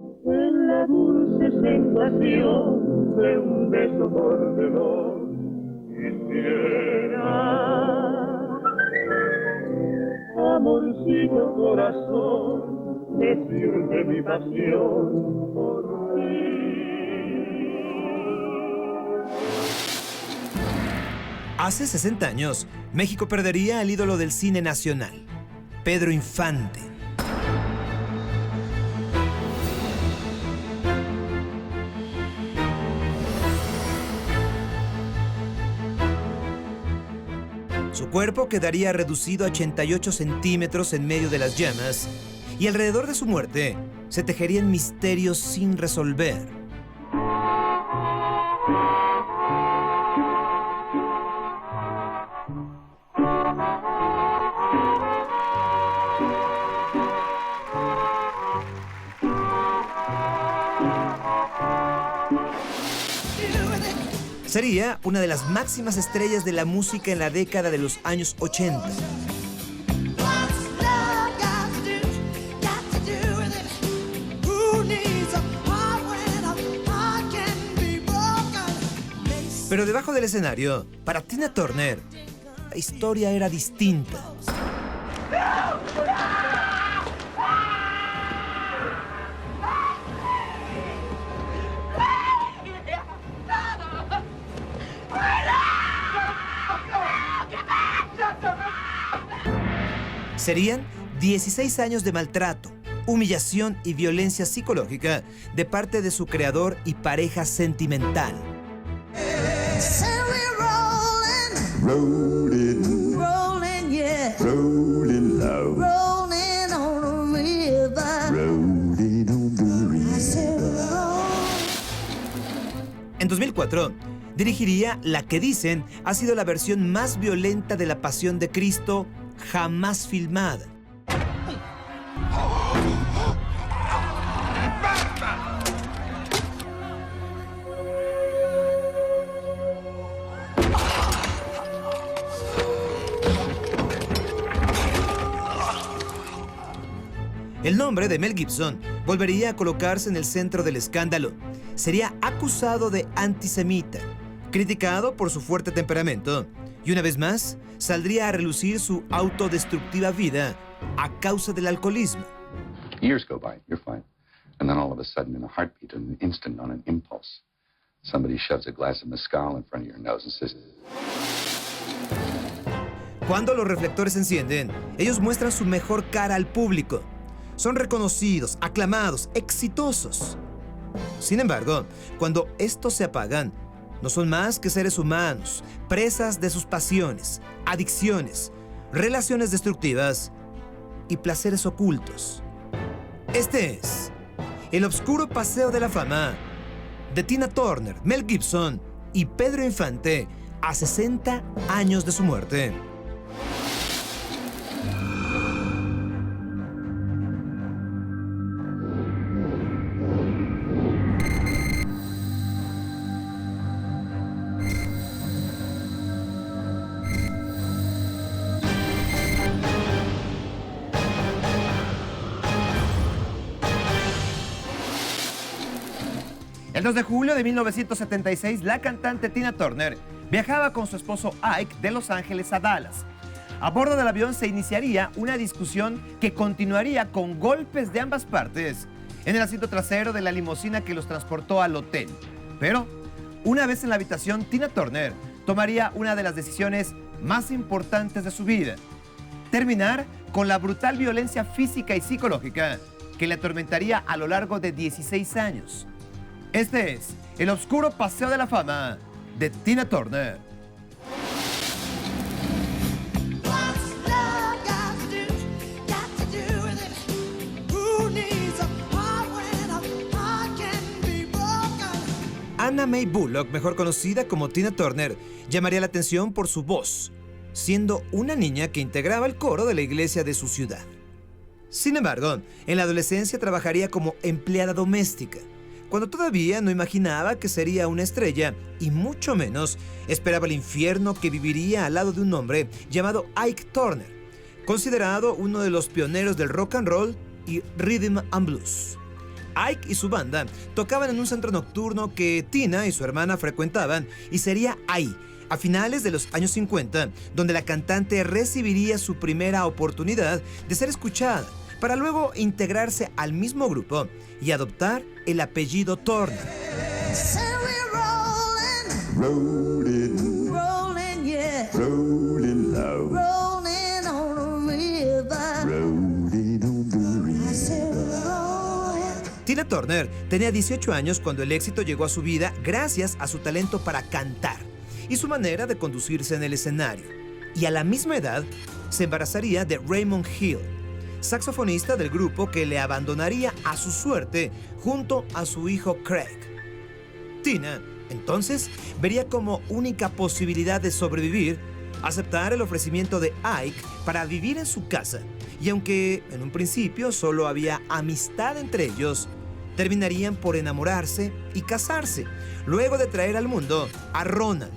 En la dulce sensación de un beso mordedor, quisiera, amorcito corazón, decirte mi pasión por ti. Hace 60 años, México perdería al ídolo del cine nacional, Pedro Infante. Su cuerpo quedaría reducido a 88 centímetros en medio de las llamas, y alrededor de su muerte se tejerían misterios sin resolver. Sería una de las máximas estrellas de la música en la década de los años 80. Pero debajo del escenario, para Tina Turner, la historia era distinta. Serían 16 años de maltrato, humillación y violencia psicológica de parte de su creador y pareja sentimental. En 2004, dirigiría la que dicen ha sido la versión más violenta de La Pasión de Cristo jamás filmada. El nombre de Mel Gibson volvería a colocarse en el centro del escándalo. Sería acusado de antisemita, criticado por su fuerte temperamento, y una vez más saldría a relucir su autodestructiva vida a causa del alcoholismo. Years go by, you're fine. And then all of a sudden, in a heartbeat, in an instant, on an impulse, somebody shoves a glass of mezcal in front of your nose and says... Cuando los reflectores se encienden, ellos muestran su mejor cara al público. Son reconocidos, aclamados, exitosos. Sin embargo, cuando estos se apagan, no son más que seres humanos, presas de sus pasiones, adicciones, relaciones destructivas y placeres ocultos. Este es el oscuro paseo de la fama de Tina Turner, Mel Gibson y Pedro Infante a 60 años de su muerte. El 2 de julio de 1976, la cantante Tina Turner viajaba con su esposo Ike de Los Ángeles a Dallas. A bordo del avión se iniciaría una discusión que continuaría con golpes de ambas partes en el asiento trasero de la limusina que los transportó al hotel. Pero, una vez en la habitación, Tina Turner tomaría una de las decisiones más importantes de su vida: terminar con la brutal violencia física y psicológica que le atormentaría a lo largo de 16 años. Este es el oscuro paseo de la fama de Tina Turner. Anna Mae Bullock, mejor conocida como Tina Turner, llamaría la atención por su voz, siendo una niña que integraba el coro de la iglesia de su ciudad. Sin embargo, en la adolescencia trabajaría como empleada doméstica, cuando todavía no imaginaba que sería una estrella y mucho menos esperaba el infierno que viviría al lado de un hombre llamado Ike Turner, considerado uno de los pioneros del rock and roll y rhythm and blues. Ike y su banda tocaban en un centro nocturno que Tina y su hermana frecuentaban, y sería ahí, a finales de los años 50, donde la cantante recibiría su primera oportunidad de ser escuchada, para luego integrarse al mismo grupo y adoptar el apellido Turner. Rolling, rolling, yeah. Rolling low. Rolling on the river. Rolling on the river. Tina Turner tenía 18 años cuando el éxito llegó a su vida gracias a su talento para cantar y su manera de conducirse en el escenario. Y a la misma edad se embarazaría de Raymond Hill, saxofonista del grupo que le abandonaría a su suerte junto a su hijo Craig. Tina entonces vería como única posibilidad de sobrevivir aceptar el ofrecimiento de Ike para vivir en su casa, y aunque en un principio solo había amistad entre ellos, terminarían por enamorarse y casarse, luego de traer al mundo a Ronald,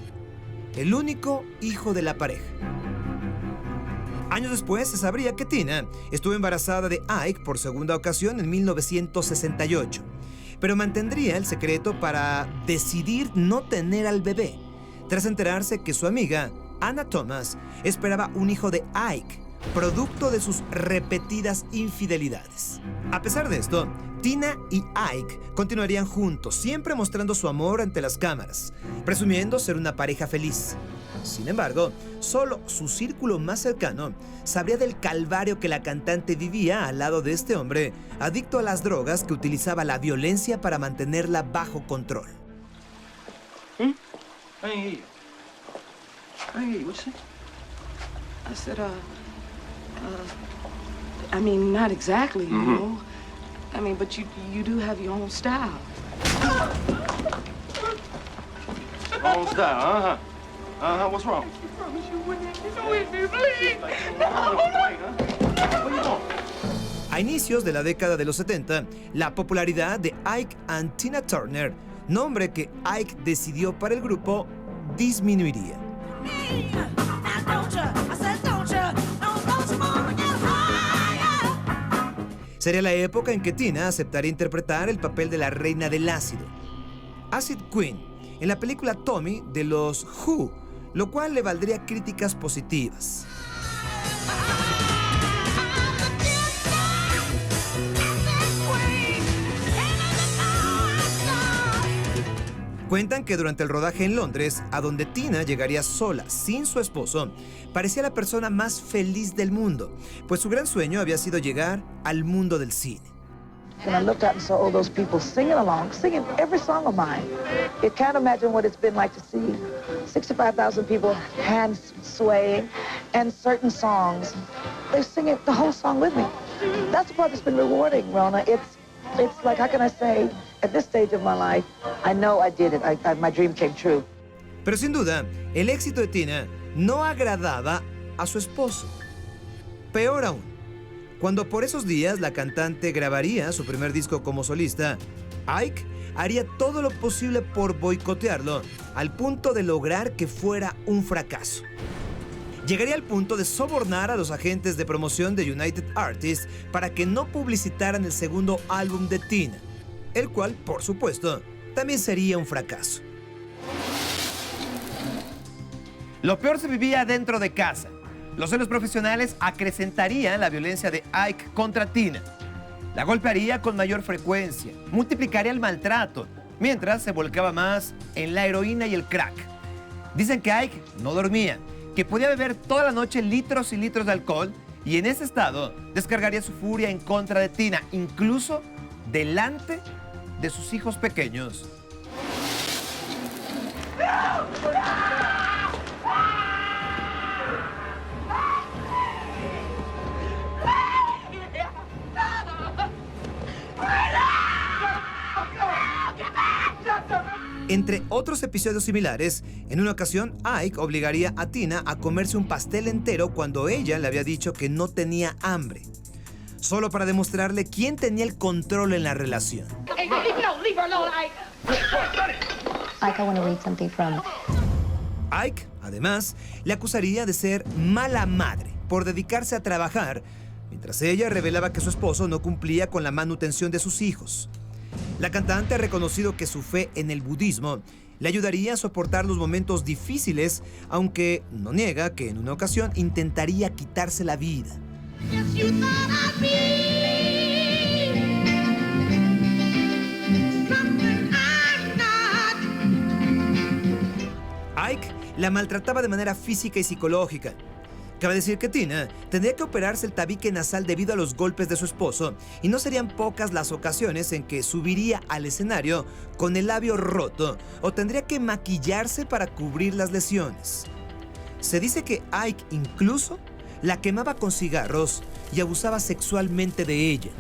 el único hijo de la pareja. Años después se sabría que Tina estuvo embarazada de Ike por segunda ocasión en 1968, pero mantendría el secreto para decidir no tener al bebé, tras enterarse que su amiga, Anna Thomas, esperaba un hijo de Ike, producto de sus repetidas infidelidades. A pesar de esto, Tina y Ike continuarían juntos, siempre mostrando su amor ante las cámaras, presumiendo ser una pareja feliz. Sin embargo, solo su círculo más cercano sabría del calvario que la cantante vivía al lado de este hombre, adicto a las drogas, que utilizaba la violencia para mantenerla bajo control. I ain't hear you. I ain't hear you. What you say? I said, I mean, not exactly, you know. I mean, but you do have your own style. Wrong style, what's wrong? I promise you wouldn't. You with me, please. What you want? A inicios de la década de los 70, la popularidad de Ike and Tina Turner, nombre que Ike decidió para el grupo, disminuiría. Sería la época en que Tina aceptaría interpretar el papel de la reina del ácido, Acid Queen, en la película Tommy de los Who, lo cual le valdría críticas positivas. Cuentan que durante el rodaje en Londres, a donde Tina llegaría sola, sin su esposo, parecía la persona más feliz del mundo, pues su gran sueño había sido llegar al mundo del cine. And I looked out and saw all those people singing along, singing every song of mine. You can't imagine what it's been like to see 65,000 people hands swaying, and certain songs, they're singing the whole song with me. That's the part that's been rewarding, Rona. It's like, how can I say, at this stage of my life, I know I did it. My dream came true. Pero sin duda, el éxito de Tina no agradaba a su esposo. Peor aún, cuando por esos días la cantante grabaría su primer disco como solista, Ike haría todo lo posible por boicotearlo, al punto de lograr que fuera un fracaso. Llegaría al punto de sobornar a los agentes de promoción de United Artists para que no publicitaran el segundo álbum de Tina, el cual, por supuesto, también sería un fracaso. Lo peor se vivía dentro de casa. Los celos profesionales acrecentarían la violencia de Ike contra Tina. La golpearía con mayor frecuencia, multiplicaría el maltrato, mientras se volcaba más en la heroína y el crack. Dicen que Ike no dormía, que podía beber toda la noche litros y litros de alcohol, y en ese estado descargaría su furia en contra de Tina, incluso delante de sus hijos pequeños. Entre otros episodios similares, en una ocasión Ike obligaría a Tina a comerse un pastel entero cuando ella le había dicho que no tenía hambre, solo para demostrarle quién tenía el control en la relación. Hey, no, leave her alone, Ike. Ike, I want to read something from. Ike, además, le acusaría de ser mala madre por dedicarse a trabajar, mientras ella revelaba que su esposo no cumplía con la manutención de sus hijos. La cantante ha reconocido que su fe en el budismo le ayudaría a soportar los momentos difíciles, aunque no niega que en una ocasión intentaría quitarse la vida. Ike la maltrataba de manera física y psicológica. Cabe decir que Tina tendría que operarse el tabique nasal debido a los golpes de su esposo, y no serían pocas las ocasiones en que subiría al escenario con el labio roto o tendría que maquillarse para cubrir las lesiones. Se dice que Ike incluso la quemaba con cigarros y abusaba sexualmente de ella.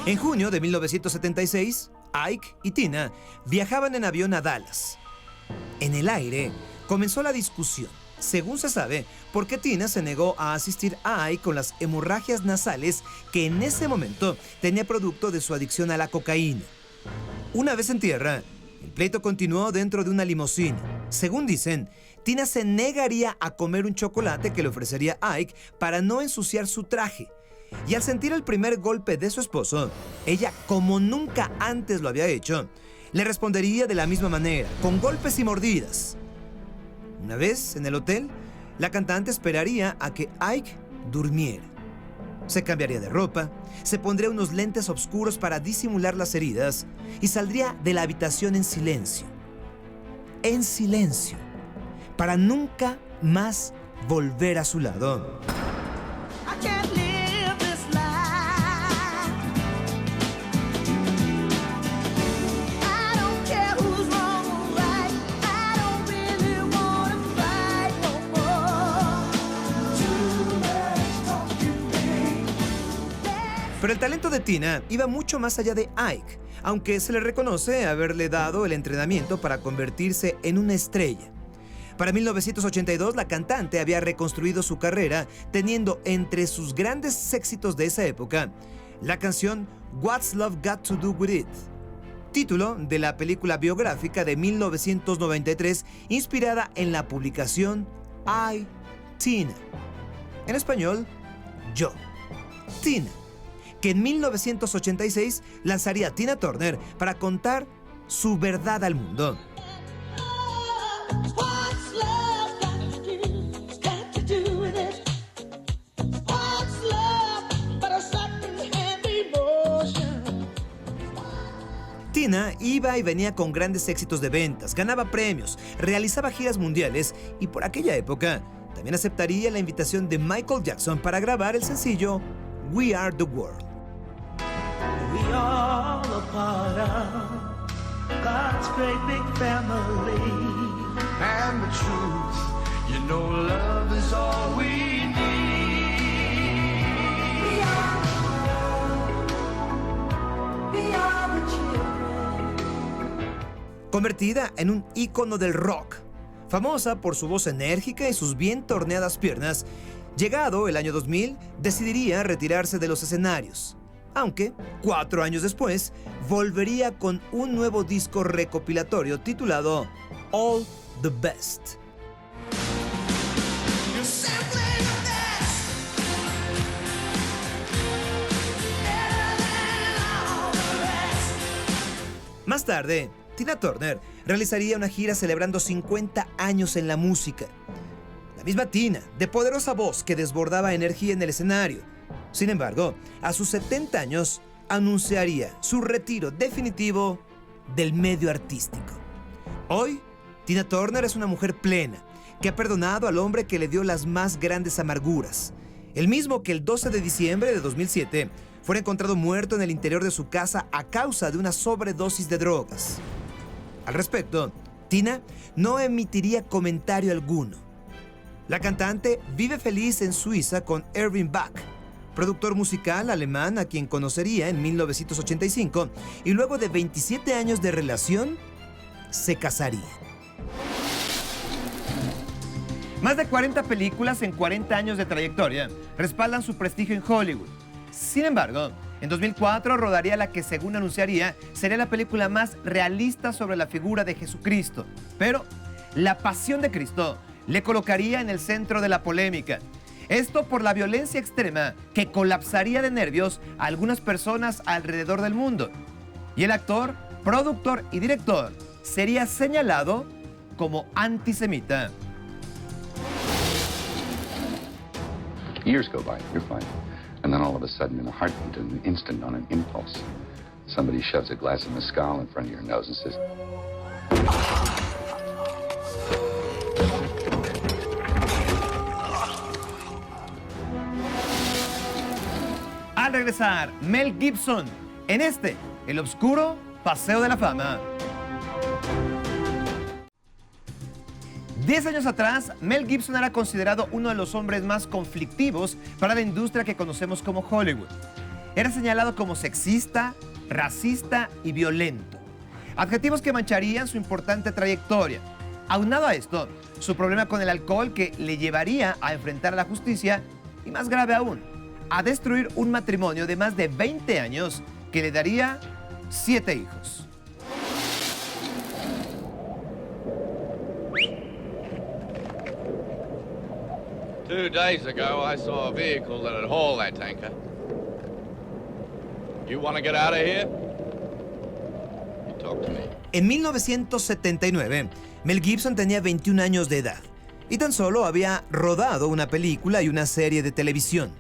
En junio de 1976, Ike y Tina viajaban en avión a Dallas. En el aire comenzó la discusión. Según se sabe, porque Tina se negó a asistir a Ike con las hemorragias nasales que en ese momento tenía producto de su adicción a la cocaína. Una vez en tierra, el pleito continuó dentro de una limusina. Según dicen, Tina se negaría a comer un chocolate que le ofrecería Ike para no ensuciar su traje. Y al sentir el primer golpe de su esposo, ella, como nunca antes lo había hecho, le respondería de la misma manera, con golpes y mordidas. Una vez en el hotel, la cantante esperaría a que Ike durmiera. Se cambiaría de ropa, se pondría unos lentes oscuros para disimular las heridas y saldría de la habitación en silencio. En silencio, para nunca más volver a su lado. Pero el talento de Tina iba mucho más allá de Ike, aunque se le reconoce haberle dado el entrenamiento para convertirse en una estrella. Para 1982, la cantante había reconstruido su carrera, teniendo entre sus grandes éxitos de esa época la canción What's Love Got to Do With It, título de la película biográfica de 1993 inspirada en la publicación I, Tina. En español, Yo, Tina, que en 1986 lanzaría Tina Turner para contar su verdad al mundo. Tina iba y venía con grandes éxitos de ventas, ganaba premios, realizaba giras mundiales y por aquella época también aceptaría la invitación de Michael Jackson para grabar el sencillo We Are the World. We all a part of God's great big family. And the truth, you know love is all we need. We are the children. Convertida en un ícono del rock, famosa por su voz enérgica y sus bien torneadas piernas, llegado el año 2000, decidiría retirarse de los escenarios. Aunque, 4 años después, volvería con un nuevo disco recopilatorio titulado All the Best. Más tarde, Tina Turner realizaría una gira celebrando 50 años en la música. La misma Tina, de poderosa voz que desbordaba energía en el escenario. Sin embargo, a sus 70 años, anunciaría su retiro definitivo del medio artístico. Hoy, Tina Turner es una mujer plena, que ha perdonado al hombre que le dio las más grandes amarguras. El mismo que el 12 de diciembre de 2007 fue encontrado muerto en el interior de su casa a causa de una sobredosis de drogas. Al respecto, Tina no emitiría comentario alguno. La cantante vive feliz en Suiza con Erwin Bach, productor musical alemán a quien conocería en 1985, y luego de 27 años de relación, se casaría. Más de 40 películas en 40 años de trayectoria respaldan su prestigio en Hollywood. Sin embargo, en 2004 rodaría la que, según anunciaría, sería la película más realista sobre la figura de Jesucristo. Pero La Pasión de Cristo le colocaría en el centro de la polémica. Esto por la violencia extrema que colapsaría de nervios a algunas personas alrededor del mundo. Y el actor, productor y director sería señalado como antisemita. Years go by, you're fine. And then all of a sudden, in a heartbeat, in an instant, on an impulse, somebody shoves a glass of mezcal in front of your nose and says, Al regresar, Mel Gibson en el oscuro Paseo de la Fama. 10 años atrás, Mel Gibson era considerado uno de los hombres más conflictivos para la industria que conocemos como Hollywood. Era señalado como sexista, racista y violento. Adjetivos que mancharían su importante trayectoria. Aunado a esto, su problema con el alcohol que le llevaría a enfrentar a la justicia y, más grave aún, a destruir un matrimonio de más de 20 años que le daría 7 hijos. Two days ago, I saw a vehicle that'd haul that tanker. You want to get out of here? You talk to me. En 1979, Mel Gibson tenía 21 años de edad y tan solo había rodado una película y una serie de televisión.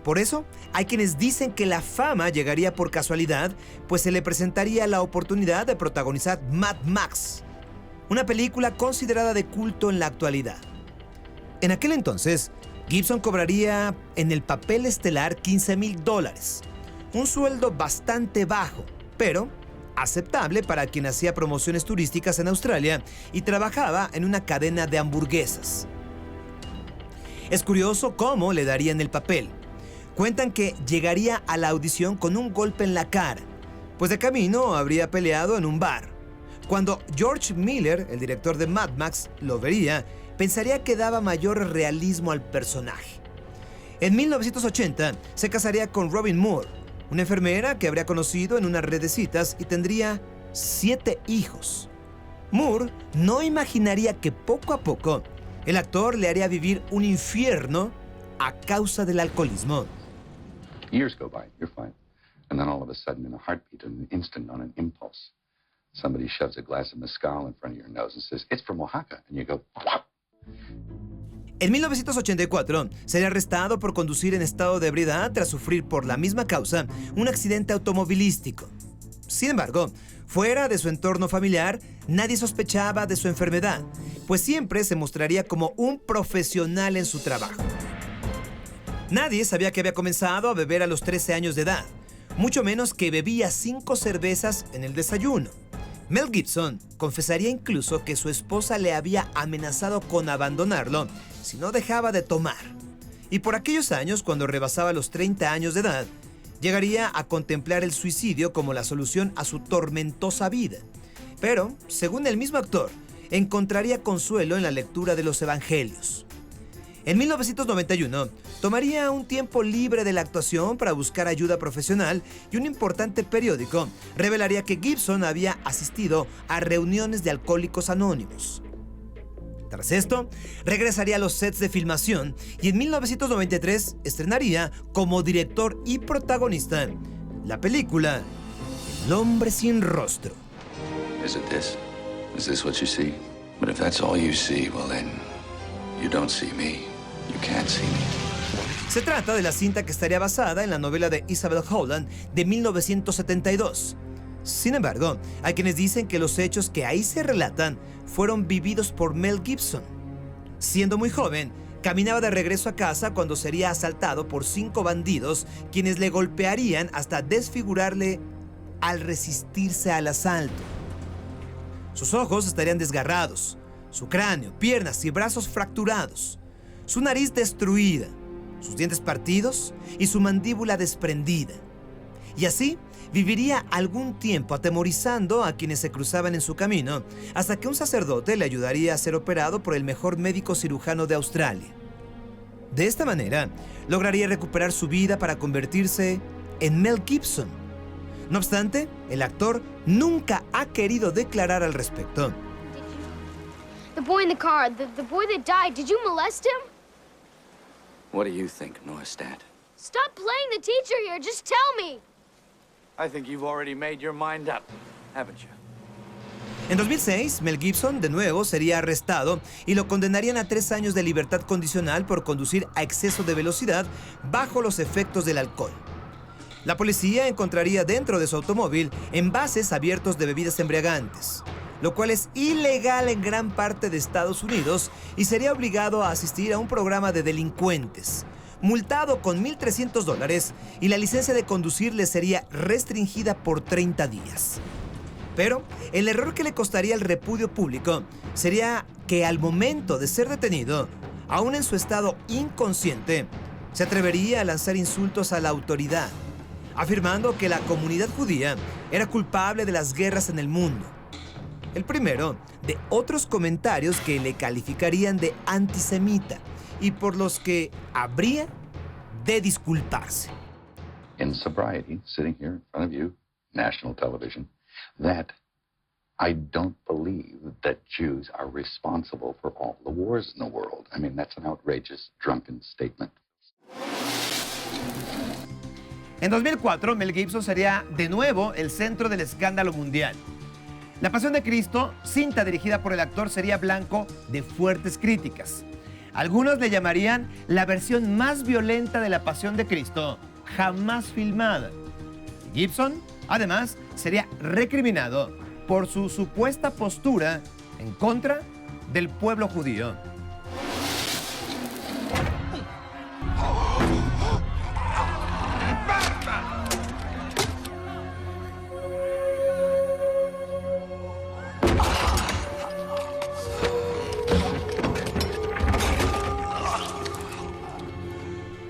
Por eso, hay quienes dicen que la fama llegaría por casualidad, pues se le presentaría la oportunidad de protagonizar Mad Max, una película considerada de culto en la actualidad. En aquel entonces, Gibson cobraría en el papel estelar $15,000, un sueldo bastante bajo, pero aceptable para quien hacía promociones turísticas en Australia y trabajaba en una cadena de hamburguesas. Es curioso cómo le darían el papel. Cuentan que llegaría a la audición con un golpe en la cara, pues de camino habría peleado en un bar. Cuando George Miller, el director de Mad Max, lo vería, pensaría que daba mayor realismo al personaje. En 1980 se casaría con Robin Moore, una enfermera que habría conocido en una red de citas y tendría 7 hijos. Moore no imaginaría que poco a poco el actor le haría vivir un infierno a causa del alcoholismo. years go by, you're fine. And then all of a sudden, in a heartbeat, in an instant, on an impulse, somebody shoves a glass of mezcal in front of your nose and says, it's from Oaxaca. And you go, what? En 1984, sería arrestado por conducir en estado de ebriedad tras sufrir por la misma causa un accidente automovilístico. Sin embargo, fuera de su entorno familiar, nadie sospechaba de su enfermedad, pues siempre se mostraría como un profesional en su trabajo. Nadie sabía que había comenzado a beber a los 13 años de edad, mucho menos que bebía 5 cervezas en el desayuno. Mel Gibson confesaría incluso que su esposa le había amenazado con abandonarlo si no dejaba de tomar. Y por aquellos años, cuando rebasaba los 30 años de edad, llegaría a contemplar el suicidio como la solución a su tormentosa vida. Pero, según el mismo actor, encontraría consuelo en la lectura de los evangelios. En 1991, tomaría un tiempo libre de la actuación para buscar ayuda profesional y un importante periódico revelaría que Gibson había asistido a reuniones de alcohólicos anónimos. Tras esto, regresaría a los sets de filmación y en 1993 estrenaría como director y protagonista la película El hombre sin rostro. Is it this? Is this what you see? But if that's all you see, well then, you don't see me. You can't see me. Se trata de la cinta que estaría basada en la novela de Isabel Holland de 1972. Sin embargo, hay quienes dicen que los hechos que ahí se relatan fueron vividos por Mel Gibson. Siendo muy joven, caminaba de regreso a casa cuando sería asaltado por 5 bandidos, quienes le golpearían hasta desfigurarle al resistirse al asalto. Sus ojos estarían desgarrados, su cráneo, piernas y brazos fracturados, su nariz destruida, sus dientes partidos y su mandíbula desprendida. Y así viviría algún tiempo atemorizando a quienes se cruzaban en su camino, hasta que un sacerdote le ayudaría a ser operado por el mejor médico cirujano de Australia. De esta manera, lograría recuperar su vida para convertirse en Mel Gibson. No obstante, el actor nunca ha querido declarar al respecto. The boy in the car, the boy that died, did you molest him? What do you think, Neustadt? Stop playing the teacher here, just tell me. I think you've already made your mind up, haven't you? En 2006, Mel Gibson de nuevo sería arrestado y lo condenarían a 3 años de libertad condicional por conducir a exceso de velocidad bajo los efectos del alcohol. La policía encontraría dentro de su automóvil envases abiertos de bebidas embriagantes, lo cual es ilegal en gran parte de Estados Unidos, y sería obligado a asistir a un programa de delincuentes, multado con $1,300, y la licencia de conducir le sería restringida por 30 días. Pero el error que le costaría el repudio público sería que al momento de ser detenido, aún en su estado inconsciente, se atrevería a lanzar insultos a la autoridad, afirmando que la comunidad judía era culpable de las guerras en el mundo. El primero de otros comentarios que le calificarían de antisemita y por los que habría de disculparse. In sobriety, sitting here in front of you, national television, that I don't believe that Jews are responsible for all the wars in the world. I mean, that's an outrageous, drunken statement. En 2004, Mel Gibson sería de nuevo el centro del escándalo mundial. La Pasión de Cristo, cinta dirigida por el actor, sería blanco de fuertes críticas. Algunos le llamarían la versión más violenta de la Pasión de Cristo jamás filmada. Gibson, además, sería recriminado por su supuesta postura en contra del pueblo judío.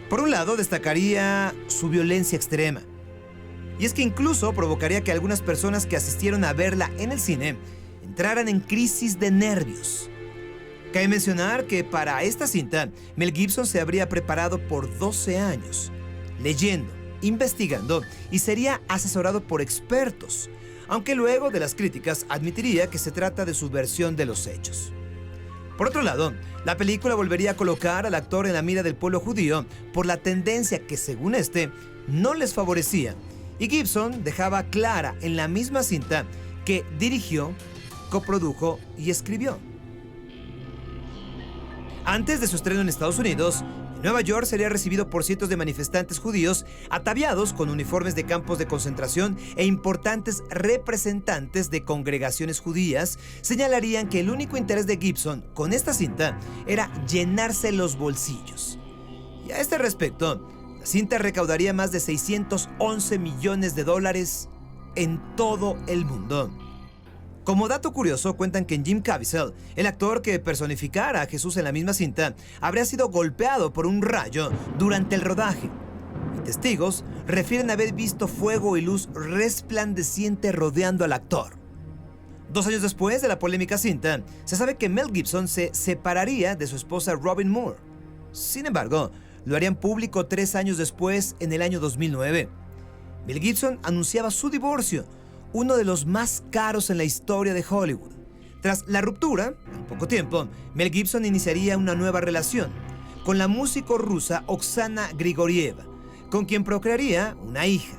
Por un lado, destacaría su violencia extrema. Y es que incluso provocaría que algunas personas que asistieron a verla en el cine entraran en crisis de nervios. Cabe mencionar que para esta cinta, Mel Gibson se habría preparado por 12 años, leyendo, investigando, y sería asesorado por expertos, aunque luego de las críticas admitiría que se trata de su versión de los hechos. Por otro lado, la película volvería a colocar al actor en la mira del pueblo judío por la tendencia que, según este, no les favorecía, y Gibson dejaba clara en la misma cinta que dirigió, coprodujo y escribió. Antes de su estreno en Estados Unidos, en Nueva York sería recibido por cientos de manifestantes judíos ataviados con uniformes de campos de concentración, e importantes representantes de congregaciones judías señalarían que el único interés de Gibson con esta cinta era llenarse los bolsillos. Y a este respecto, la cinta recaudaría más de $611 millones en todo el mundo. Como dato curioso, cuentan que Jim Caviezel, el actor que personificara a Jesús en la misma cinta, habría sido golpeado por un rayo durante el rodaje. Y testigos refieren haber visto fuego y luz resplandeciente rodeando al actor. 2 años después de la polémica cinta, se sabe que Mel Gibson se separaría de su esposa Robin Moore. Sin embargo, lo harían público 3 años después, en el año 2009. Mel Gibson anunciaba su divorcio, uno de los más caros en la historia de Hollywood. Tras la ruptura, en poco tiempo, Mel Gibson iniciaría una nueva relación con la músico rusa Oksana Grigorieva, con quien procrearía una hija.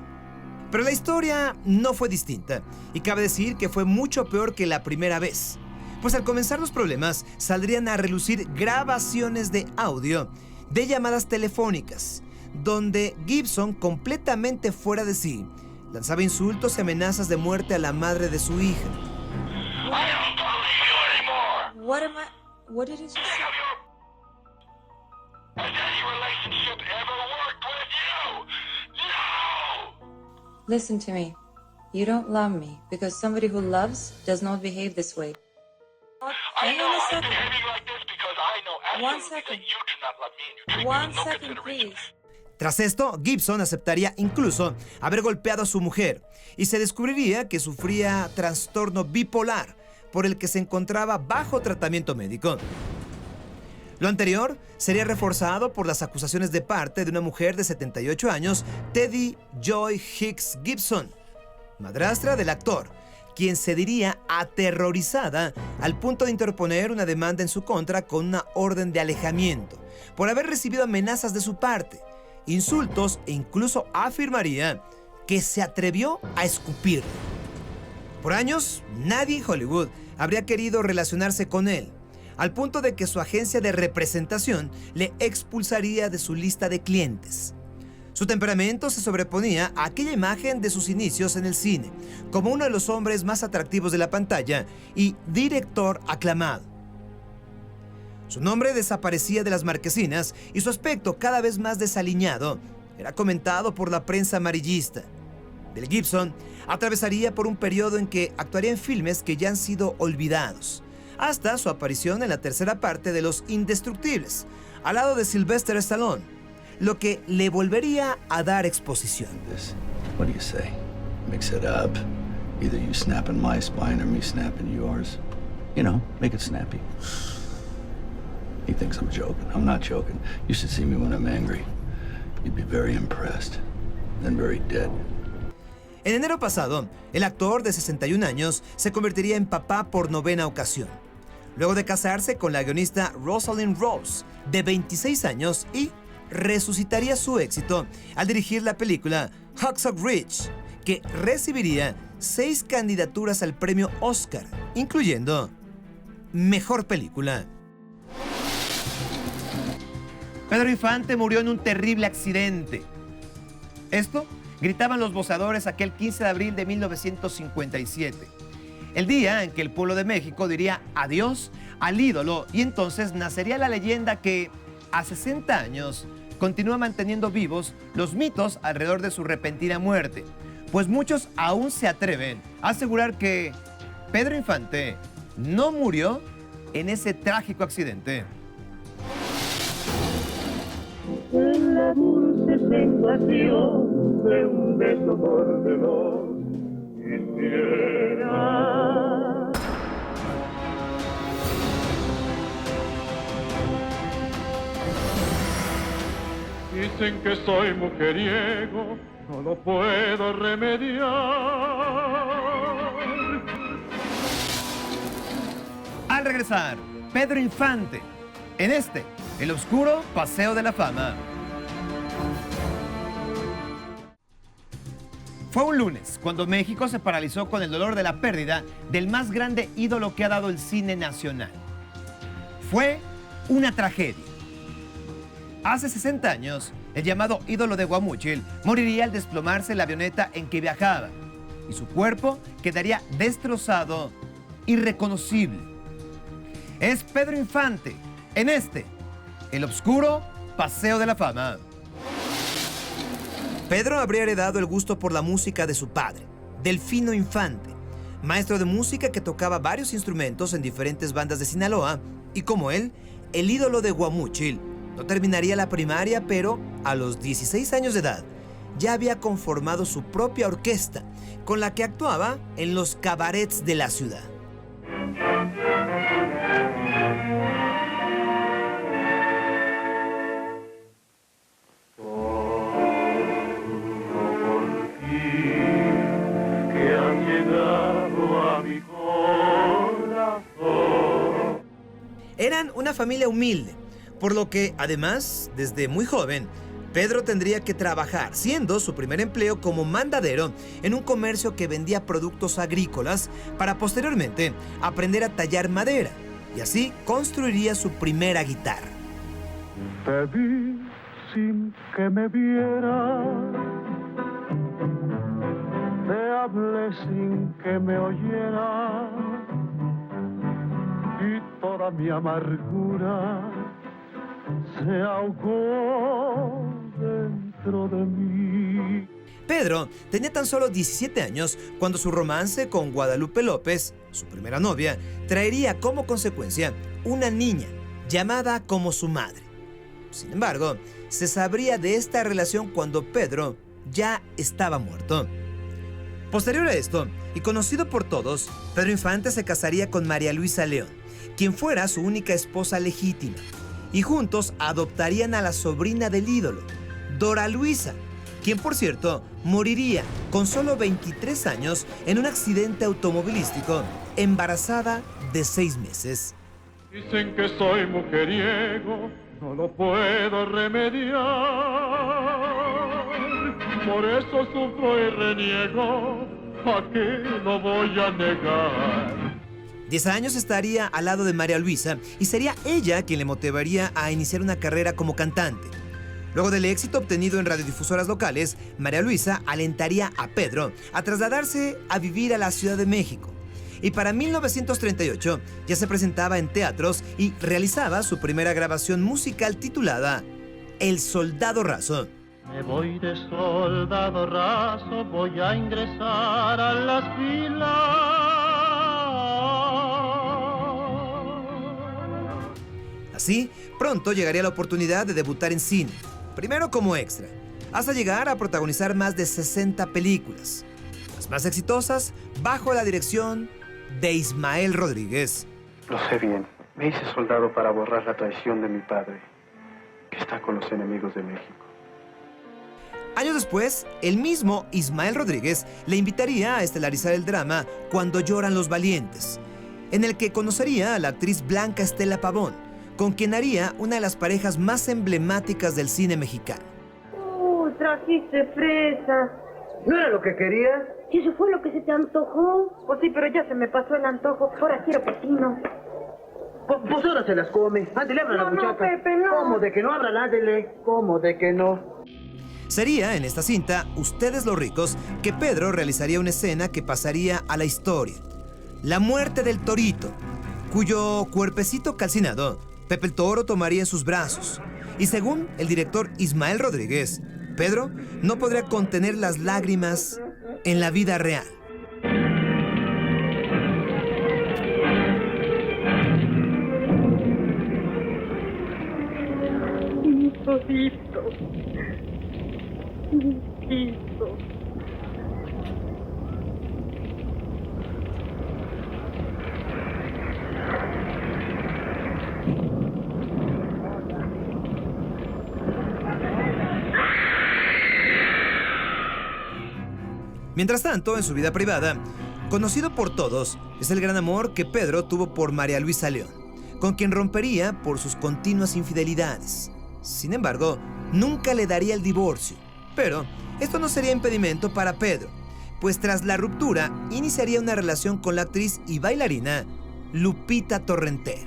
Pero la historia no fue distinta, y cabe decir que fue mucho peor que la primera vez, pues al comenzar los problemas saldrían a relucir grabaciones de audio de llamadas telefónicas, donde Gibson, completamente fuera de sí, lanzaba insultos y amenazas de muerte a la madre de su hija. What did you just say? Listen to me. You don't love me because somebody who loves does not behave this way. Hang on a second. One second. 1 second, please. Tras esto, Gibson aceptaría incluso haber golpeado a su mujer, y se descubriría que sufría trastorno bipolar, por el que se encontraba bajo tratamiento médico. Lo anterior sería reforzado por las acusaciones de parte de una mujer de 78 años, Teddy Joy Hicks Gibson, madrastra del actor, quien se diría aterrorizada al punto de interponer una demanda en su contra con una orden de alejamiento por haber recibido amenazas de su parte, insultos e incluso afirmaría que se atrevió a escupir. Por años, nadie en Hollywood habría querido relacionarse con él, al punto de que su agencia de representación le expulsaría de su lista de clientes. Su temperamento se sobreponía a aquella imagen de sus inicios en el cine, como uno de los hombres más atractivos de la pantalla y director aclamado. Su nombre desaparecía de las marquesinas y su aspecto cada vez más desaliñado era comentado por la prensa amarillista. Mel Gibson atravesaría por un periodo en que actuaría en filmes que ya han sido olvidados, hasta su aparición en la tercera parte de Los Indestructibles, al lado de Sylvester Stallone, lo que le volvería a dar exposición. What do you say? Mix it up. Either you snapping my spine or me snapping yours. You know, make it snappy. He thinks I'm joking. I'm not joking. You should see me when I'm angry. You'd be very impressed. And very dead. En enero pasado, el actor de 61 años se convertiría en papá por 9ª ocasión, luego de casarse con la guionista Rosalind Rose, de 26 años, y resucitaría su éxito al dirigir la película Hacksaw Ridge, que recibiría 6 candidaturas al premio Oscar, incluyendo Mejor Película. Pedro Infante murió en un terrible accidente. Esto gritaban los voceadores aquel 15 de abril de 1957, el día en que el pueblo de México diría adiós al ídolo, y entonces nacería la leyenda que, a 60 años, continúa manteniendo vivos los mitos alrededor de su repentina muerte, pues muchos aún se atreven a asegurar que Pedro Infante no murió en ese trágico accidente. En la dulce sensación de un beso mordedor quisiera. Dicen que soy mujeriego, no lo puedo remediar. Al regresar, Pedro Infante, en el oscuro Paseo de la Fama. Fue un lunes cuando México se paralizó con el dolor de la pérdida del más grande ídolo que ha dado el cine nacional. Fue una tragedia. Hace 60 años, el llamado ídolo de Guamúchil moriría al desplomarse la avioneta en que viajaba, y su cuerpo quedaría destrozado, irreconocible. Es Pedro Infante, en el oscuro Paseo de la Fama. Pedro habría heredado el gusto por la música de su padre, Delfino Infante, maestro de música que tocaba varios instrumentos en diferentes bandas de Sinaloa, y como él, el ídolo de Guamúchil. No terminaría la primaria, pero a los 16 años de edad ya había conformado su propia orquesta, con la que actuaba en los cabarets de la ciudad. Eran una familia humilde, por lo que, además, desde muy joven, Pedro tendría que trabajar, siendo su primer empleo como mandadero en un comercio que vendía productos agrícolas, para posteriormente aprender a tallar madera, y así construiría su primera guitarra. Te vi sin que me vieras, te hablé sin que me oyeras, y toda mi amargura se ahogó dentro de mí. Pedro tenía tan solo 17 años cuando su romance con Guadalupe López, su primera novia, traería como consecuencia una niña llamada como su madre. Sin embargo, se sabría de esta relación cuando Pedro ya estaba muerto. Posterior a esto, y conocido por todos, Pedro Infante se casaría con María Luisa León, quien fuera su única esposa legítima, y juntos adoptarían a la sobrina del ídolo, Dora Luisa, quien por cierto moriría con solo 23 años en un accidente automovilístico, embarazada de 6 meses. Dicen que soy mujeriego, no lo puedo remediar, por eso sufro y reniego, aquí no voy a negar. 10 años estaría al lado de María Luisa y sería ella quien le motivaría a iniciar una carrera como cantante. Luego del éxito obtenido en radiodifusoras locales, María Luisa alentaría a Pedro a trasladarse a vivir a la Ciudad de México. Y para 1938 ya se presentaba en teatros y realizaba su primera grabación musical titulada El Soldado Raso. Me voy de soldado raso, voy a ingresar a las filas. Así, pronto llegaría la oportunidad de debutar en cine, primero como extra, hasta llegar a protagonizar más de 60 películas, las más exitosas bajo la dirección de Ismael Rodríguez. Lo sé bien, me hice soldado para borrar la traición de mi padre, que está con los enemigos de México. Años después, el mismo Ismael Rodríguez le invitaría a estelarizar el drama Cuando lloran los valientes, en el que conocería a la actriz Blanca Estela Pavón, con quien haría una de las parejas más emblemáticas del cine mexicano. Trajiste fresas. ¿No era lo que querías? ¿Y eso fue lo que se te antojó? Pues sí, pero ya se me pasó el antojo. Ahora quiero pepino. Pues ahora se las come. Ándale, abra la muchacha. No, Pepe, no. ¿Cómo de que no? Ábrala, ándale. ¿Cómo de que no? Sería en esta cinta, Ustedes los ricos, que Pedro realizaría una escena que pasaría a la historia. La muerte del torito, cuyo cuerpecito calcinado Pepe el Toro tomaría en sus brazos. Y según el director Ismael Rodríguez, Pedro no podría contener las lágrimas en la vida real. Mi torito. Mi hijito. Mientras tanto, en su vida privada, conocido por todos, es el gran amor que Pedro tuvo por María Luisa León, con quien rompería por sus continuas infidelidades. Sin embargo, nunca le daría el divorcio. Pero esto no sería impedimento para Pedro, pues tras la ruptura iniciaría una relación con la actriz y bailarina Lupita Torrentera.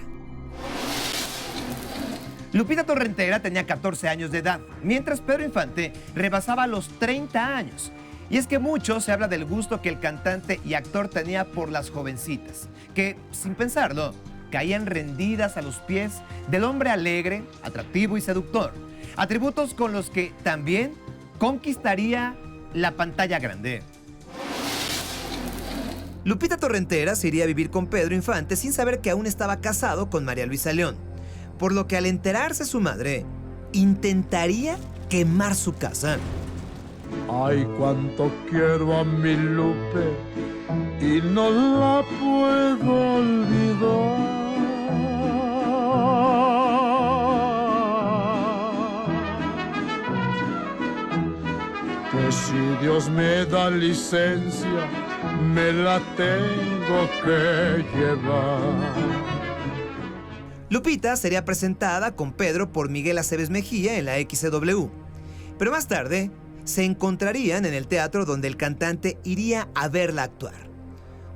Lupita Torrentera tenía 14 años de edad, mientras Pedro Infante rebasaba los 30 años. Y es que mucho se habla del gusto que el cantante y actor tenía por las jovencitas, que, sin pensarlo, caían rendidas a los pies del hombre alegre, atractivo y seductor, atributos con los que también conquistaría la pantalla grande. Lupita Torrentera se iría a vivir con Pedro Infante sin saber que aún estaba casado con María Luisa León, por lo que al enterarse su madre, intentaría quemar su casa. Ay, cuánto quiero a mi Lupe y no la puedo olvidar. Que si Dios me da licencia, me la tengo que llevar. Lupita sería presentada con Pedro por Miguel Aceves Mejía en la XCW, pero más tarde se encontrarían en el teatro donde el cantante iría a verla actuar.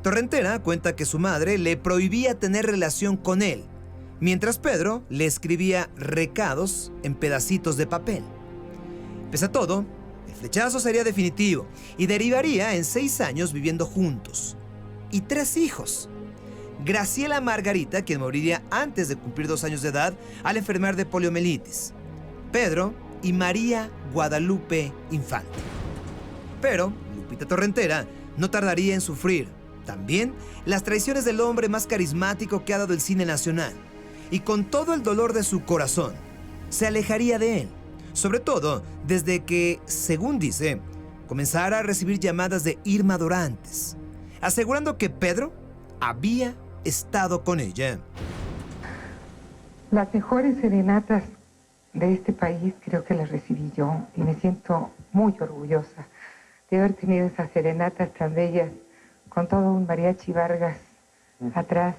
Torrentera cuenta que su madre le prohibía tener relación con él, mientras Pedro le escribía recados en pedacitos de papel. Pese a todo, el flechazo sería definitivo y derivaría en 6 años viviendo juntos. Y 3 hijos. Graciela Margarita, quien moriría antes de cumplir 2 años de edad al enfermar de poliomielitis. Pedro y María Guadalupe Infante. Pero Lupita Torrentera no tardaría en sufrir también las traiciones del hombre más carismático que ha dado el cine nacional, y con todo el dolor de su corazón se alejaría de él, sobre todo desde que, según dice, comenzara a recibir llamadas de Irma Dorantes, asegurando que Pedro había estado con ella. Las mejores serenatas de este país creo que la recibí yo y me siento muy orgullosa de haber tenido esas serenatas tan bellas con todo un mariachi Vargas atrás.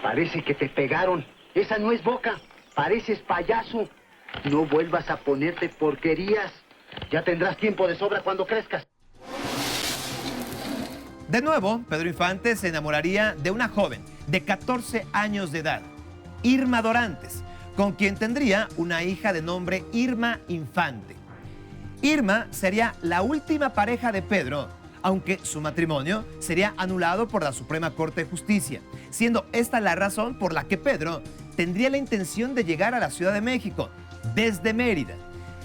Parece que te pegaron. Esa no es Boca. Pareces payaso. No vuelvas a ponerte porquerías. Ya tendrás tiempo de sobra cuando crezcas. De nuevo, Pedro Infante se enamoraría de una joven de 14 años de edad, Irma Dorantes, con quien tendría una hija de nombre Irma Infante. Irma sería la última pareja de Pedro, aunque su matrimonio sería anulado por la Suprema Corte de Justicia, siendo esta la razón por la que Pedro tendría la intención de llegar a la Ciudad de México desde Mérida.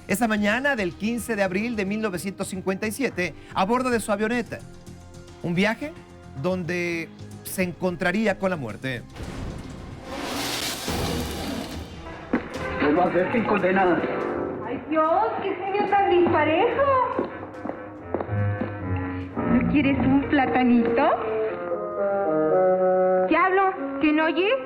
Esa mañana del 15 de abril de 1957, a bordo de su avioneta. Un viaje donde se encontraría con la muerte. No lo adverten, condenada. ¡Ay, Dios! ¡Qué genio tan disparejo! ¿No quieres un platanito? ¿Diablo? ¿Que no oyes?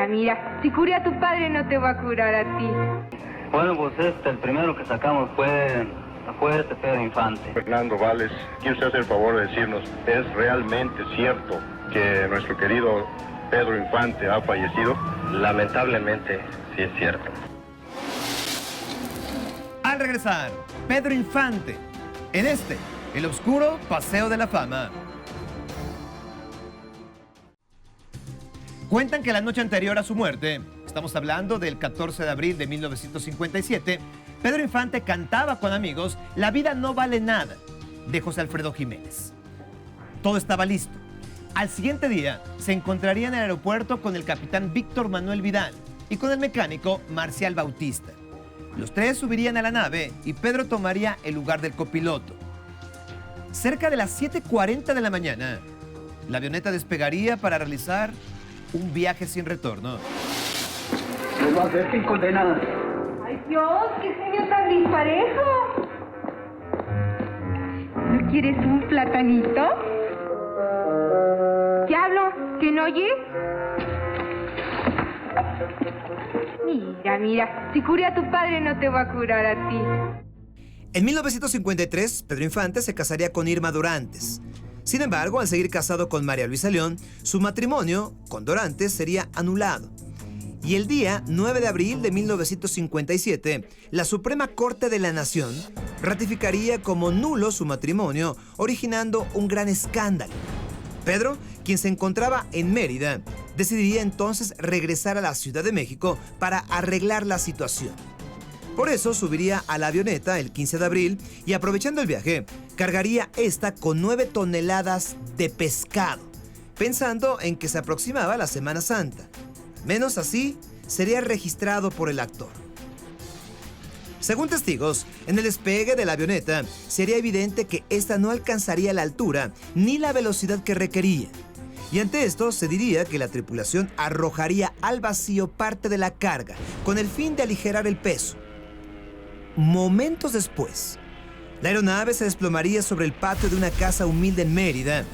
Mira, si curé a tu padre no te va a curar a ti. Bueno, pues el primero que sacamos fue Pedro Infante. Fernando Vales, ¿quiere usted hacer el favor de decirnos, ¿es realmente cierto que nuestro querido Pedro Infante ha fallecido? Lamentablemente, sí es cierto. Al regresar, Pedro Infante, en el oscuro Paseo de la Fama. Cuentan que la noche anterior a su muerte, estamos hablando del 14 de abril de 1957, Pedro Infante cantaba con amigos La vida no vale nada, de José Alfredo Jiménez. Todo estaba listo. Al siguiente día, se encontraría en el aeropuerto con el capitán Víctor Manuel Vidal y con el mecánico Marcial Bautista. Los tres subirían a la nave y Pedro tomaría el lugar del copiloto. Cerca de las 7:40 de la mañana, la avioneta despegaría para realizar un viaje sin retorno. No lo adverten, condenada. ¡Ay, Dios! ¡Qué genio tan disparejo! ¿No quieres un platanito? ¿Diablo? ¿Que no oyes? Mira, si curé a tu padre no te va a curar a ti. En 1953, Pedro Infante se casaría con Irma Dorantes. Sin embargo, al seguir casado con María Luisa León, su matrimonio con Dorantes sería anulado. Y el día 9 de abril de 1957, la Suprema Corte de la Nación ratificaría como nulo su matrimonio, originando un gran escándalo. Pedro, quien se encontraba en Mérida, decidiría entonces regresar a la Ciudad de México para arreglar la situación. Por eso subiría a la avioneta el 15 de abril y, aprovechando el viaje, cargaría esta con 9 toneladas de pescado, pensando en que se aproximaba la Semana Santa. Menos así, sería registrado por el actor. Según testigos, en el despegue de la avioneta sería evidente que esta no alcanzaría la altura ni la velocidad que requería. Y ante esto se diría que la tripulación arrojaría al vacío parte de la carga con el fin de aligerar el peso. Momentos después, la aeronave se desplomaría sobre el patio de una casa humilde en Mérida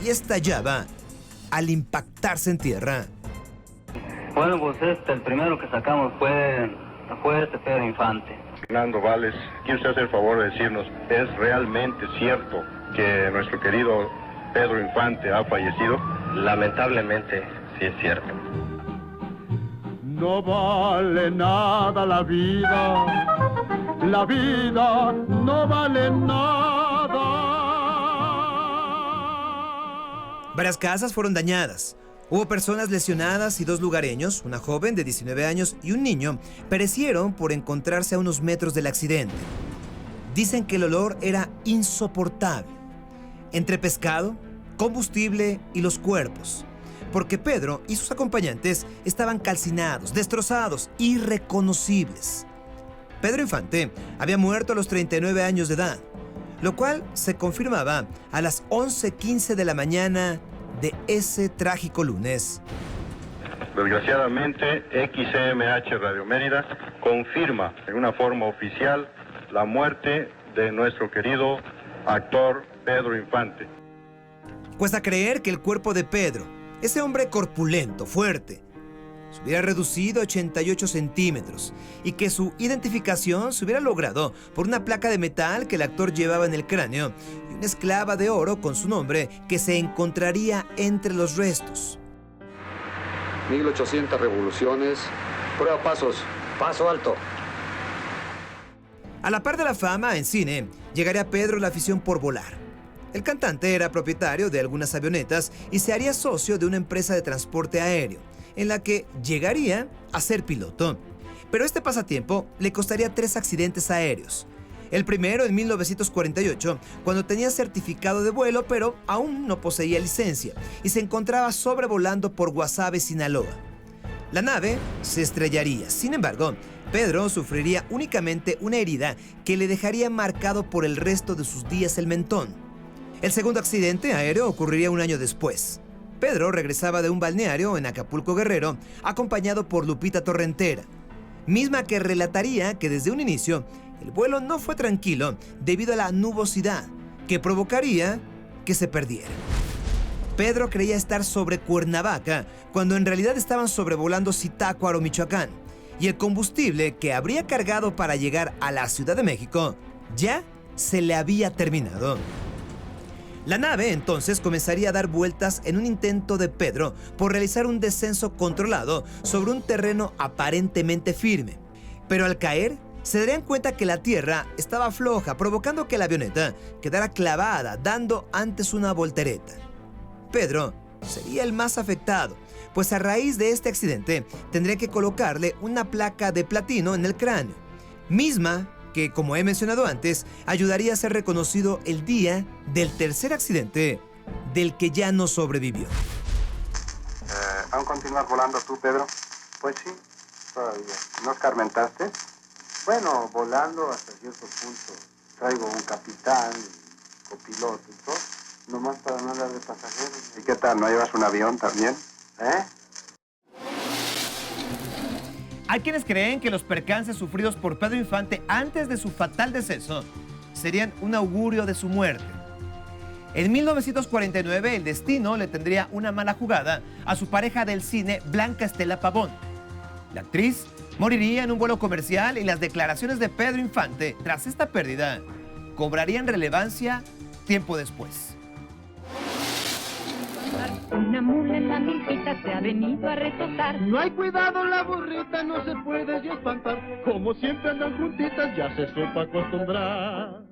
y estallaba al impactarse en tierra. Bueno, pues el primero que sacamos fue Pedro Infante. Fernando Vales, ¿quiere usted hacer el favor de decirnos, ¿es realmente cierto que nuestro querido Pedro Infante ha fallecido? Lamentablemente, sí es cierto. No vale nada la vida no vale nada. Varias casas fueron dañadas. Hubo personas lesionadas y 2 lugareños, una joven de 19 años y un niño, perecieron por encontrarse a unos metros del accidente. Dicen que el olor era insoportable, entre pescado, combustible y los cuerpos, porque Pedro y sus acompañantes estaban calcinados, destrozados, irreconocibles. Pedro Infante había muerto a los 39 años de edad, lo cual se confirmaba a las 11:15 de la mañana de ese trágico lunes. Desgraciadamente, XCMH Radio Mérida confirma en una forma oficial la muerte de nuestro querido actor Pedro Infante. Cuesta creer que el cuerpo de Pedro, ese hombre corpulento, fuerte, se hubiera reducido a 88 centímetros y que su identificación se hubiera logrado por una placa de metal que el actor llevaba en el cráneo y una esclava de oro con su nombre que se encontraría entre los restos. 1800 revoluciones. Prueba pasos. Paso alto. A la par de la fama en cine, llegaría a Pedro la afición por volar. El cantante era propietario de algunas avionetas y se haría socio de una empresa de transporte aéreo, en la que llegaría a ser piloto. Pero este pasatiempo le costaría 3 accidentes aéreos. El primero en 1948, cuando tenía certificado de vuelo, pero aún no poseía licencia, y se encontraba sobrevolando por Guasave, Sinaloa. La nave se estrellaría. Sin embargo, Pedro sufriría únicamente una herida que le dejaría marcado por el resto de sus días el mentón. El segundo accidente aéreo ocurriría un año después. Pedro regresaba de un balneario en Acapulco, Guerrero, acompañado por Lupita Torrentera, misma que relataría que desde un inicio el vuelo no fue tranquilo debido a la nubosidad que provocaría que se perdiera. Pedro creía estar sobre Cuernavaca cuando en realidad estaban sobrevolando Zitácuaro, Michoacán, y el combustible que habría cargado para llegar a la Ciudad de México ya se le había terminado. La nave entonces comenzaría a dar vueltas en un intento de Pedro por realizar un descenso controlado sobre un terreno aparentemente firme. Pero al caer, se darían cuenta que la tierra estaba floja, provocando que la avioneta quedara clavada, dando antes una voltereta. Pedro sería el más afectado, pues a raíz de este accidente tendría que colocarle una placa de platino en el cráneo, misma que, como he mencionado antes, ayudaría a ser reconocido el día del tercer accidente del que ya no sobrevivió. ¿Aún continúas volando tú, Pedro? Pues sí, todavía. ¿No escarmentaste? Bueno, volando hasta cierto punto. Traigo un capitán, copiloto y todo, nomás para no andar de pasajeros. ¿Y qué tal? ¿No llevas un avión también? Hay quienes creen que los percances sufridos por Pedro Infante antes de su fatal deceso serían un augurio de su muerte. En 1949, el destino le tendría una mala jugada a su pareja del cine, Blanca Estela Pavón. La actriz moriría en un vuelo comercial y las declaraciones de Pedro Infante tras esta pérdida cobrarían relevancia tiempo después. Una mula en la milpita se ha venido a retosar. No hay cuidado, la burrita no se puede ya espantar. Como siempre andan juntitas, ya se supo acostumbrar.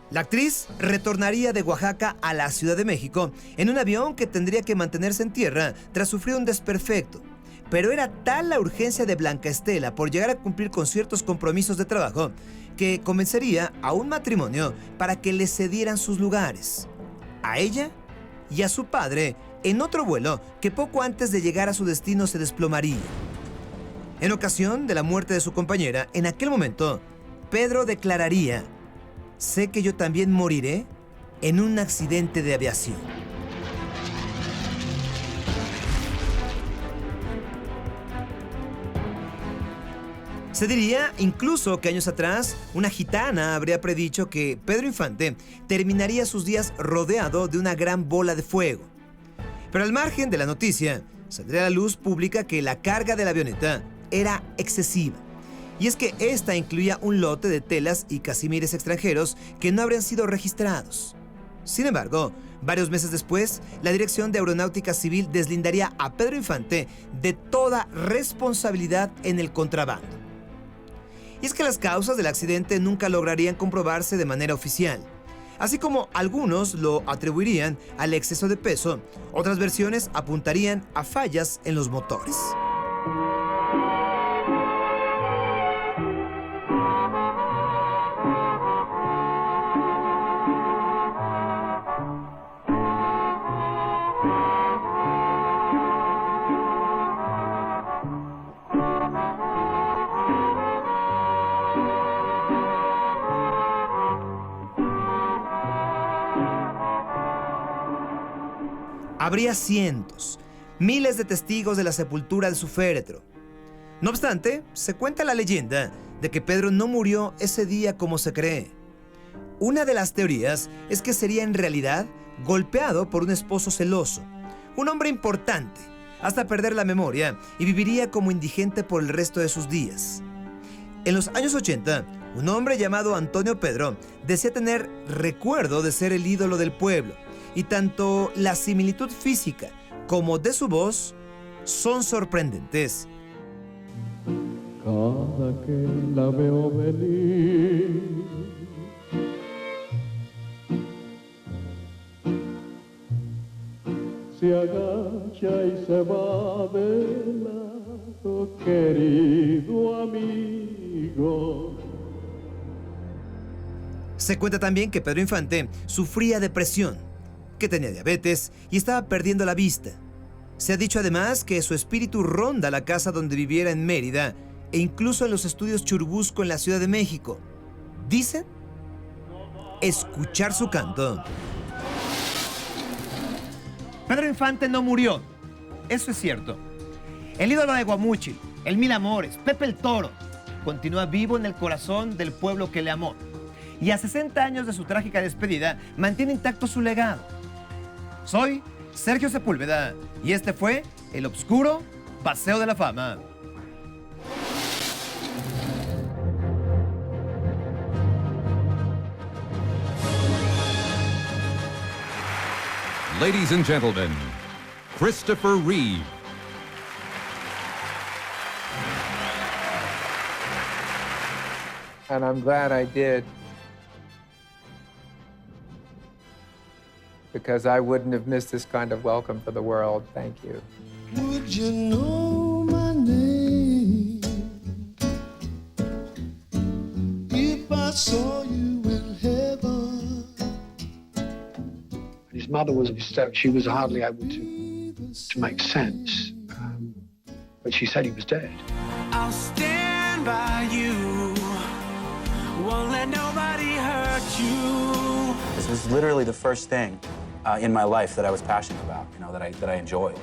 La actriz retornaría de Oaxaca a la Ciudad de México en un avión que tendría que mantenerse en tierra tras sufrir un desperfecto. Pero era tal la urgencia de Blanca Estela por llegar a cumplir con ciertos compromisos de trabajo que comenzaría a un matrimonio para que le cedieran sus lugares a ella y a su padre en otro vuelo que poco antes de llegar a su destino se desplomaría. En ocasión de la muerte de su compañera, en aquel momento, Pedro declararía: «Sé que yo también moriré en un accidente de aviación». Se diría incluso que años atrás una gitana habría predicho que Pedro Infante terminaría sus días rodeado de una gran bola de fuego. Pero al margen de la noticia, saldría a la luz pública que la carga de la avioneta era excesiva. Y es que esta incluía un lote de telas y casimires extranjeros que no habrían sido registrados. Sin embargo, varios meses después, la Dirección de Aeronáutica Civil deslindaría a Pedro Infante de toda responsabilidad en el contrabando. Y es que las causas del accidente nunca lograrían comprobarse de manera oficial. Así como algunos lo atribuirían al exceso de peso, otras versiones apuntarían a fallas en los motores. Habría cientos, miles de testigos de la sepultura de su féretro. No obstante, se cuenta la leyenda de que Pedro no murió ese día como se cree. Una de las teorías es que sería en realidad golpeado por un esposo celoso, un hombre importante, hasta perder la memoria y viviría como indigente por el resto de sus días. En los años 80, un hombre llamado Antonio Pedro decía tener recuerdo de ser el ídolo del pueblo, y tanto la similitud física como de su voz son sorprendentes. Cada que la veo venir, se agacha y se va de lado, querido amigo. Se cuenta también que Pedro Infante sufría depresión, que tenía diabetes y estaba perdiendo la vista. Se ha dicho además que su espíritu ronda la casa donde viviera en Mérida e incluso en los estudios Churubusco en la Ciudad de México. Dicen escuchar su canto. Pedro Infante no murió, eso es cierto. El ídolo de Guamúchil, el Mil Amores, Pepe el Toro, continúa vivo en el corazón del pueblo que le amó. Y a 60 años de su trágica despedida, mantiene intacto su legado. Soy Sergio Sepúlveda y este fue el obscuro Paseo de la Fama. Ladies and gentlemen, Christopher Reeve. And I'm glad I did, because I wouldn't have missed this kind of welcome for the world. Thank you. Would you know my name if I saw you in heaven? His mother was hysterical. She was hardly able to make sense. But she said he was dead. I'll stand by you. Won't let nobody hurt you. This was literally the first thing in my life that I was passionate about, that I enjoyed.